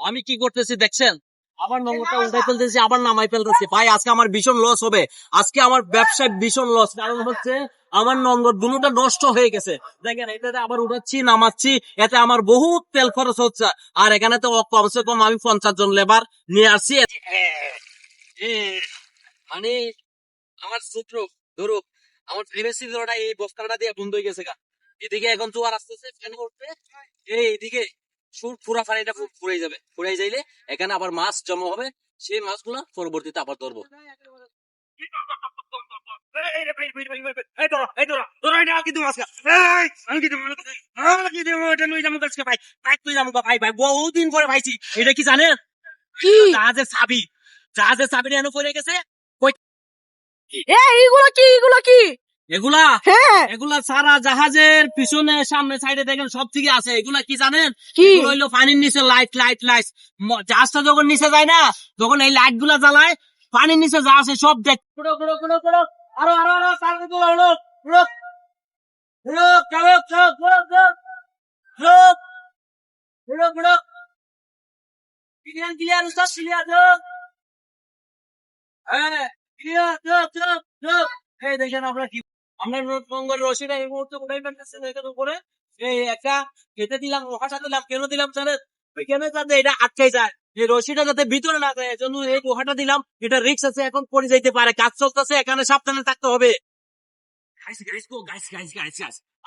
আমি কি করতেছি দেখছেন? আবার নম্বরটা উল্টাই ফেলতেছি, আবার নামাই ফেলতেছি। ভাই আজকে আমার ভীষণ লস হবে, আজকে আমার ব্যবসায় ভীষণ লস। কারণ হচ্ছে আমার নম্বর দুটোটা নষ্ট হয়ে গেছে। দেখেন এটাতে আবার উঠাচ্ছি নামাচ্ছি, এতে আমার বহুত তেল খরচ হচ্ছে। আর এখানে তো কমসে কম আমি 50 জন লেবার নিয়ে আসছি। মানে আমার সূত্র ধরো, আমার প্রিভেসি ধরোটা এই বস্তাটা দিয়ে বন্ধ হয়ে গেছে গা। এদিকে এখন জোয়ার আসতেছে, ফ্যান করতে এইদিকে সুর পুরা পানিটা ফুরাই যাবে। ফুরাই যাইলে এখানে আবার মাছ জমা হবে, সেই মাছগুলো পরবর্তীতে আবার ধরবো। বহুদিন পরে ভাইছি, এটা কি জানেন? কি জাহাজের চাবি, জাহাজের চাবিটা এনে পড়ে গেছে। এইগুলো কি এগুলো কি? এগুলা হ্যাঁ এগুলা সারা জাহাজের পিছনে সামনে সাইডে দেখেন সব থেকে আছে। এগুলা কি জানেন? কি? এগুলো হইলো পানির নিচে লাইট লাইট লাইট। জাহাজটা যখন নিচে যায় না, তখন এই লাইট গুলা জ্বালায়, পানির নিচে যা আছে সব দেখ। আরো আরো আরো ক্লিয়ার ক্লিয়ার ক্লিয়ার। হ্যাঁ ক্লিয়ার। এই দেখেন আমরা কি, আমরা রংগের রশিটা এই মুহূর্তে উঠাই ফেলতেছি এখানে উপরে। এই একটা কেটে দিলাম, লোহাটা দিলাম, কেন দিলাম জানেন? ওইখানে যাতে এটা আটকে যায়, এই রশিটা যাতে ভিতরে না যায়, এজন্য এই লোহাটা দিলাম। এটা রিস্ক আছে, এখন পড়ে যাইতে পারে, কাজ চলতেছে, এখানে সাবধানে থাকতে হবে।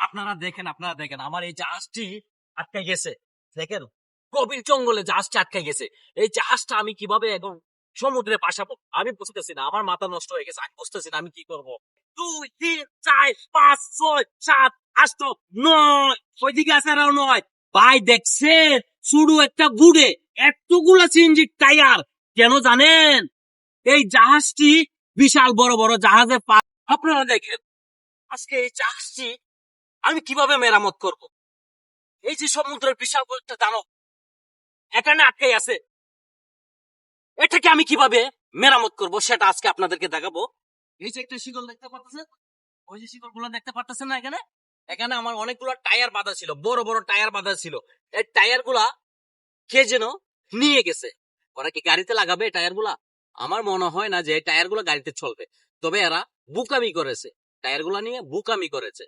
আপনারা দেখেন, আমার এই জাহাজটি আটকে গেছে। দেখেন গভীর জঙ্গলে জাহাজটা আটকে গেছে। এই জাহাজটা আমি কিভাবে এখন সমুদ্রে পাঠাবো আমি বুঝতেছি না, আমার মাথা নষ্ট হয়ে গেছে, আমি বুঝতেছি না আমি কি করবো। 2 3 4 5 6 7 8 9, ওইদিকে আছে আরো 9। ভাই দেখছেন শুধু একটা গুড়ে এতগুলা সিএনজি টায়ার, কেন জানেন? এই জাহাজটি বিশাল বড় বড় জাহাজের পা। আপনারা দেখেন আজকে এই জাহাজটি আমি কিভাবে মেরামত করব? এই যে সমুদ্রের বিশাল বড় একটা দানব এখানে আটকে আছে, এটাকে আমি কিভাবে মেরামত করব সেটা আজকে আপনাদেরকে দেখাবো। এই যে একটা শিকল দেখতে পাচ্ছেন, ওই যে শিকল গুলো দেখতে পাচ্ছেন না, এখানে এখানে আমার অনেকগুলো টায়ার বাঁধা ছিল, বড় বড় টায়ার বাঁধা ছিল। এই টায়ার গুলা কে যেন নিয়ে গেছে। ওরা কি গাড়িতে লাগাবে টায়ার গুলা? আমার মনে হয় না যে টায়ার গুলা গাড়িতে চলবে, তবে এরা বুকামি করেছে, টায়ার গুলা নিয়ে বুকামি করেছে।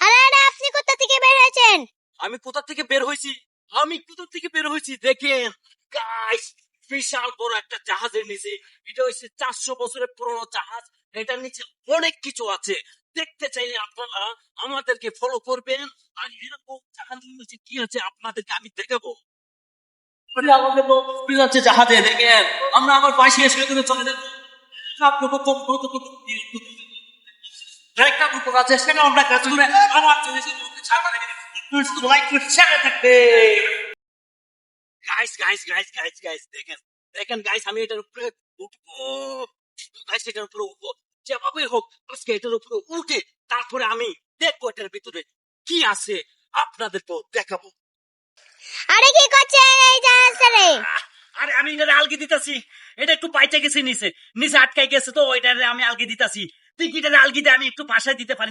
আরে আরে আপনি কোথা থেকে বের হয়েছেন? আমি কোথা থেকে বের হয়েছি? দেখেন গাইস, বিশাল বড় একটা জাহাজের নিচে, এটা হচ্ছে 400 বছরের পুরনো জাহাজ। এটার নিচে অনেক কিছু আছে, দেখতে চাইলে আপনারা আমাদেরকে ফলো করবেন। আর এরকম জাহাজের নিচে কি আছে আপনাদেরকে আমি দেখাবো। আমাদের আছে জাহাজে, দেখেন আমরা আমার পাশে এসে করে চলে যাবো। একটা উপর আছে, সেটা আমরা কাজ করে আমার থাকবে। দেখেন দেখেন গাইস, আমি এটার উপরে উঠবো। গাইস এটার উপরে উঠবো যেভাবে হোক, আজকে এটার উপরে উঠে তারপরে আমি দেখবো এটার ভিতরে কি আছে, আপনাদের তো দেখাবো। আরে কি করছেন এই জাহাজে? আরে আমি এটা আলগি দিতাছি, এটা একটু পাইতে গেছে নিচে, নিচে আটকাই গেছে তো, এটা আমি আলগি দিতাছি। তুই কি এটা আলগি দিয়ে আমি একটু পাশায় দিতে পারি?